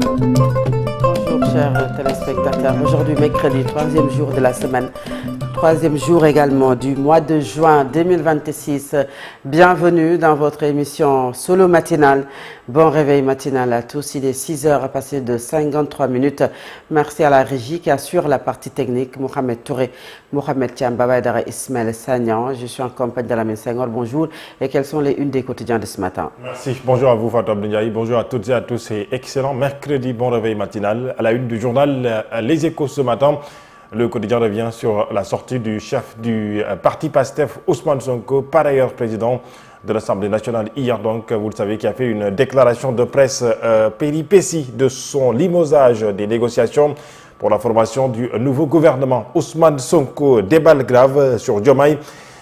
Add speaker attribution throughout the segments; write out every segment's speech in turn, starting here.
Speaker 1: Bonjour chers téléspectateurs, aujourd'hui mercredi, troisième jour de la semaine, troisième jour également du mois de juin 2026. Bienvenue dans votre émission Solo Matinale. Bon réveil matinal à tous, il est 6h à passer de 53 minutes. Merci à la régie qui assure la partie technique, Mohamed Touré, Mohamed Thiam, Babaïdara, Ismaël Sagnan. Je suis en compagnie de la Senghor. Bonjour et quelles sont les unes des quotidiens de ce matin?
Speaker 2: Merci, bonjour à vous Fatou Ndiaye, bonjour à toutes et à tous et excellent mercredi, bon réveil matinal. À la une du journal Les Échos ce matin, le quotidien revient sur la sortie du chef du parti PASTEF, Ousmane Sonko, par ailleurs président de l'Assemblée nationale hier, donc vous le savez, qui a fait une déclaration de presse péripétie de son limogeage des négociations pour la formation du nouveau gouvernement. Ousmane Sonko déballe grave sur Diomaye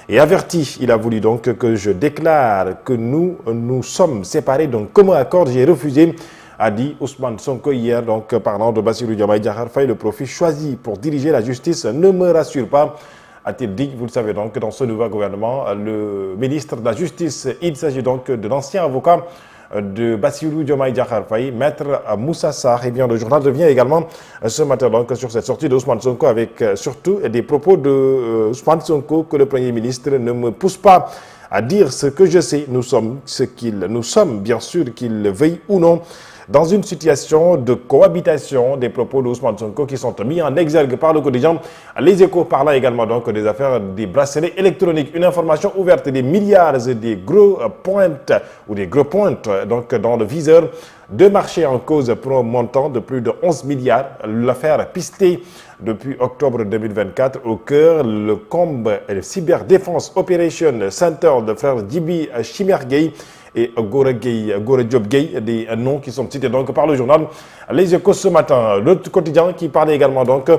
Speaker 2: et averti. Il a voulu donc que je déclare que nous sommes séparés d'un commun accord. J'ai refusé, a dit Ousmane Sonko hier, donc parlant de Bassirou Diomaye Diakhar Faye. Le profil choisi pour diriger la justice ne me rassure pas, a-t-il dit. Vous le savez donc, dans ce nouveau gouvernement, le ministre de la Justice, il s'agit donc de l'ancien avocat de Bassirou Diomaye Diakhar Faye, maître Moussa Sarr. Et bien le journal revient également ce matin donc sur cette sortie d'Ousmane Sonko avec surtout des propos de Ousmane Sonko que le Premier ministre ne me pousse pas à dire ce que je sais. Nous sommes bien sûr qu'il veuille ou non dans une situation de cohabitation. Des propos d'Ousmane Sonko qui sont mis en exergue par le quotidien Les Échos, parlant également donc des affaires des bracelets électroniques. Une information ouverte des milliards et des gros pointes donc dans le viseur de marché en cause pour un montant de plus de 11 milliards. L'affaire pistée depuis octobre 2024 au cœur, le COMB, le Cyberdéfense Operation Center de frère Djibi Chimergueye et Gora Diop Gueye, des noms qui sont cités donc par le journal Les Échos ce matin. L'autre quotidien qui parlait également donc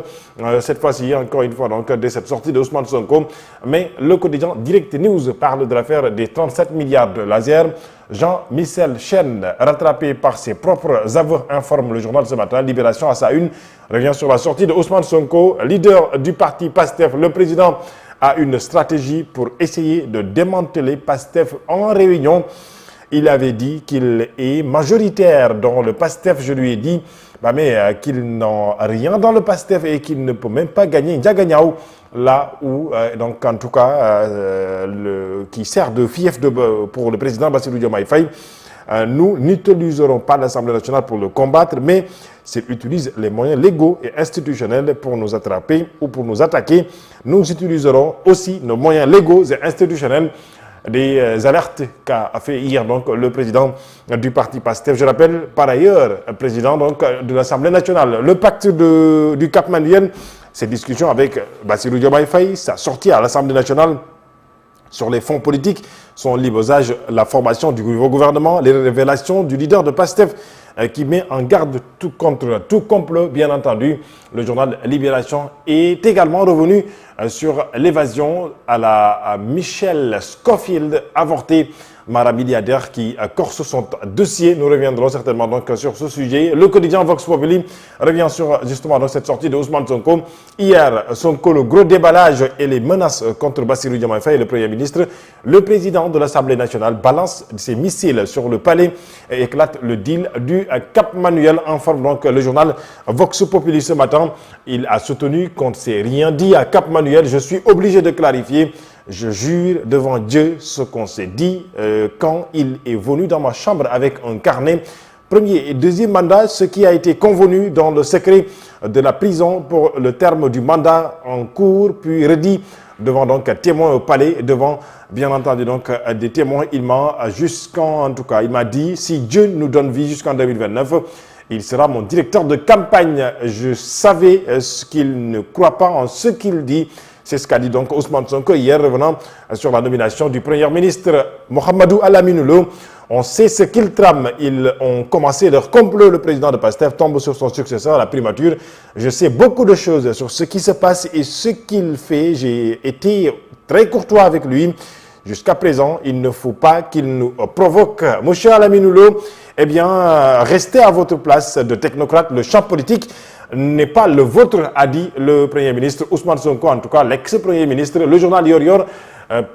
Speaker 2: cette fois-ci encore une fois donc de cette sortie d'Ousmane Sonko, mais le quotidien Direct News parle de l'affaire des 37 milliards de lasers. Jean-Michel Chen, rattrapé par ses propres aveux, informe le journal ce matin. Libération à sa une revient sur la sortie de Ousmane Sonko, leader du parti PASTEF. Le président a une stratégie pour essayer de démanteler PASTEF en réunion. Il avait dit qu'il est majoritaire dans le PASTEF. Je lui ai dit qu'il n'a rien dans le PASTEF et qu'il ne peut même pas gagner Ndiaganiao, là où, donc en tout cas, qui sert de fief pour le président Bassirou Diomaye Faye. Nous n'utiliserons pas l'Assemblée nationale pour le combattre, mais s'il utilise les moyens légaux et institutionnels pour nous attraper ou pour nous attaquer, nous utiliserons aussi nos moyens légaux et institutionnels. Des alertes qu'a fait hier donc le président du parti PASTEF. Je rappelle par ailleurs président donc de l'Assemblée nationale. Le pacte du Cap Manuel, ces discussions avec Bassirou Diomaye Faye, sa sortie à l'Assemblée nationale sur les fonds politiques, son limogeage, la formation du nouveau gouvernement, les révélations du leader de PASTEF qui met en garde contre tout complot, bien entendu. Le journal Libération est également revenu sur l'évasion à Michelle Scofield, avortée, milliardaire qui corse son dossier. Nous reviendrons certainement donc sur ce sujet. Le quotidien Vox Populi revient sur justement dans cette sortie de Ousmane Sonko. Hier, Sonko, le gros déballage et les menaces contre Bassirou Diomaye Faye et le Premier ministre. Le président de l'Assemblée nationale balance ses missiles sur le palais et éclate le deal du Cap Manuel, informe donc le journal Vox Populi ce matin. Il a soutenu qu'on ne s'est rien dit à Cap Manuel. Je suis obligé de clarifier. Je jure devant Dieu ce qu'on s'est dit quand il est venu dans ma chambre avec un carnet. Premier et deuxième mandat, ce qui a été convenu dans le secret de la prison pour le terme du mandat en cours, puis redit devant donc un témoin au palais, devant bien entendu donc des témoins. Il m'a dit, si Dieu nous donne vie jusqu'en 2029, il sera mon directeur de campagne. Je savais qu'il ne croit pas en ce qu'il dit. C'est ce qu'a dit donc Ousmane Sonko hier, revenant sur la nomination du Premier ministre Mahamadou Alaminoulo. On sait ce qu'ils trament. Ils ont commencé leur complot. Le président de PASTEF tombe sur son successeur à la primature. Je sais beaucoup de choses sur ce qui se passe et ce qu'il fait. J'ai été très courtois avec lui. Jusqu'à présent, il ne faut pas qu'il nous provoque. Monsieur Alaminoulo, restez à votre place de technocrate. Le champ politique n'est pas le vôtre, a dit le Premier ministre Ousmane Sonko, en tout cas l'ex-Premier ministre. Le journal Yor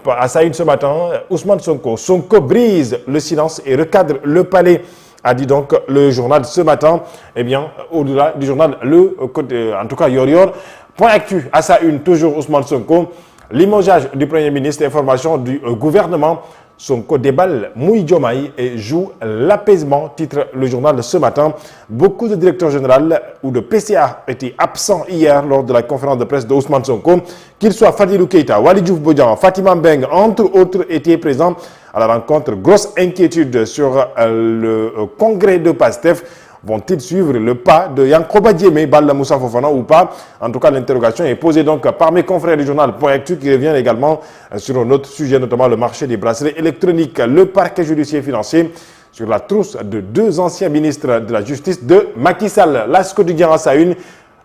Speaker 2: à sa une ce matin, Ousmane Sonko brise le silence et recadre le palais. a dit donc le journal ce matin. Eh bien, au-delà du journal, en tout cas Yor. Point actu à sa une, toujours Ousmane Sonko. Limogeage du Premier ministre, information du gouvernement. Sonko déballe Mouy Diomaye et joue l'apaisement, titre le journal ce matin. Beaucoup de directeurs généraux ou de PCA étaient absents hier lors de la conférence de presse de Ousmane Sonko. Qu'ils soient Fadilou Keita, Waly Diouf Bodian, Fatima Mbeng, entre autres, étaient présents à la rencontre. Grosse inquiétude sur le congrès de PASTEF. Vont-ils suivre le pas de Yankoba Diémé, Balla Moussa Fofana ou pas? En tout cas, l'interrogation est posée donc par mes confrères du journal Point Actu qui revient également sur un autre sujet, notamment le marché des bracelets électroniques. Le parquet judiciaire financier sur la trousse de 2 anciens ministres de la justice de Macky Sall. L'As quotidien à sa une,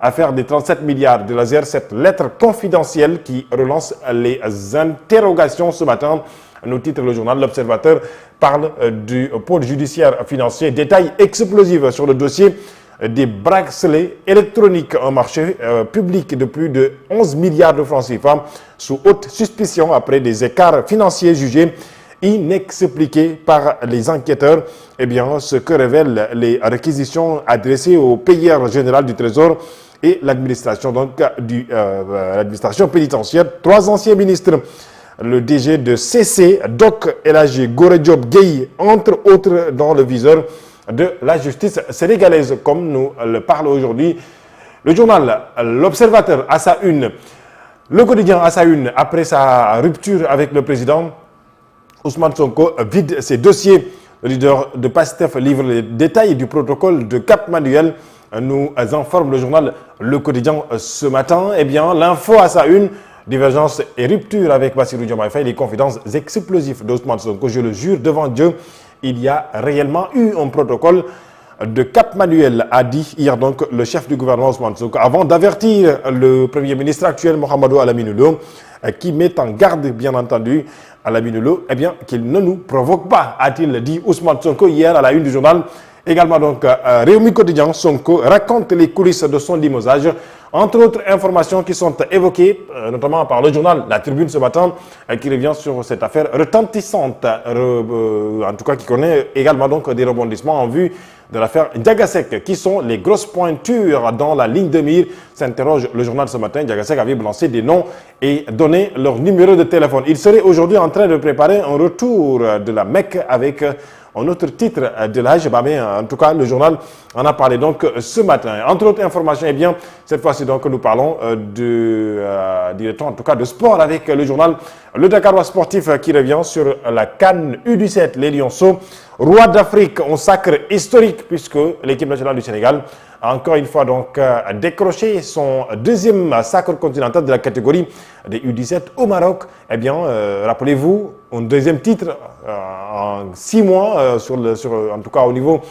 Speaker 2: affaire des 37 milliards de laser, cette lettre confidentielle qui relance les interrogations ce matin. Nous titre le journal. L'Observateur parle du pôle judiciaire financier. Détail explosif sur le dossier des bracelets électroniques, un marché public de plus de 11 milliards de francs CFA sous haute suspicion après des écarts financiers jugés inexpliqués par les enquêteurs. Eh bien, ce que révèlent les réquisitions adressées au payeur général du Trésor et l'administration l'administration pénitentiaire. 3 anciens ministres, le DG de CC, Doc Elhadji Goré Diop Gueye, entre autres dans le viseur de la justice sénégalaise, comme nous le parle aujourd'hui le journal L'Observateur à sa une. Le quotidien à sa une, après sa rupture avec le président, Ousmane Sonko vide ses dossiers. Le leader de PASTEF livre les détails du protocole de Cap Manuel. Nous informe le journal Le Quotidien ce matin. Eh bien, l'info à sa une. Divergence et rupture avec Bassirou Diomaye Faye, les confidences explosives d'Ousmane Sonko. Je le jure devant Dieu, il y a réellement eu un protocole de Cap Manuel, a dit hier donc le chef du gouvernement Ousmane Sonko, avant d'avertir le Premier ministre actuel Mahamadou Alamine Lo, qui met en garde bien entendu Alamine Lo, eh bien qu'il ne nous provoque pas, a-t-il dit Ousmane Sonko hier à la une du journal. Également donc Réumi Quotidien, Sonko raconte les coulisses de son limogeage. Entre autres informations qui sont évoquées, notamment par le journal La Tribune ce matin, qui revient sur cette affaire retentissante, en tout cas qui connaît également donc des rebondissements en vue de l'affaire Diagasek. Qui sont les grosses pointures dans la ligne de mire? S'interroge le journal ce matin. Diagasek avait lancé des noms et donné leur numéro de téléphone. Il serait aujourd'hui en train de préparer un retour de la Mecque avec un autre titre de l'âge. En tout cas, le journal en a parlé donc ce matin. Entre autres informations, eh bien, cette fois-ci donc nous parlons en tout cas de sport avec le journal Le Dakarois Sportif qui revient sur la CAN U17. Les Lionceaux, rois d'Afrique, un sacre historique puisque l'équipe nationale du Sénégal a encore une fois donc décroché son deuxième sacre continental de la catégorie des U17 au Maroc. Eh bien, rappelez-vous, un deuxième titre en 6 mois, en tout cas au niveau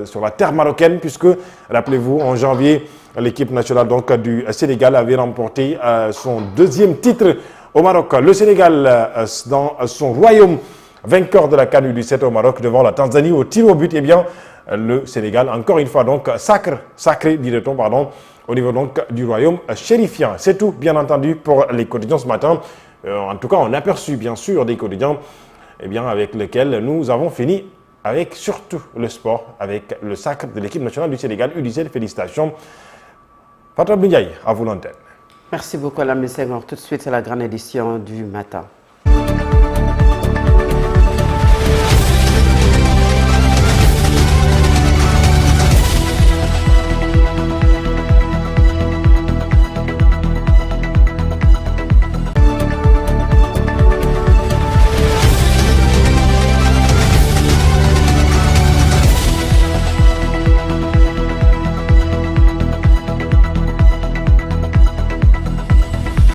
Speaker 2: sur la terre marocaine, puisque, rappelez-vous, en janvier, l'équipe nationale donc, du Sénégal avait remporté son deuxième titre au Maroc. Le Sénégal, dans son royaume, vainqueur de la CAN U17 au Maroc devant la Tanzanie au tir au but, eh bien, le Sénégal, encore une fois, donc, sacré, dirait-on, pardon, au niveau donc du royaume chérifien. C'est tout, bien entendu, pour les quotidiens ce matin. En tout cas, on a aperçu, bien sûr, des quotidiens eh bien, avec lesquels nous avons fini avec surtout le sport, avec le sacre de l'équipe nationale du Sénégal, U17. Félicitations. Fatou Ndiaye, à vous l'antenne.
Speaker 1: Merci beaucoup, Lamine Senghor. Tout de suite, c'est la grande édition du matin.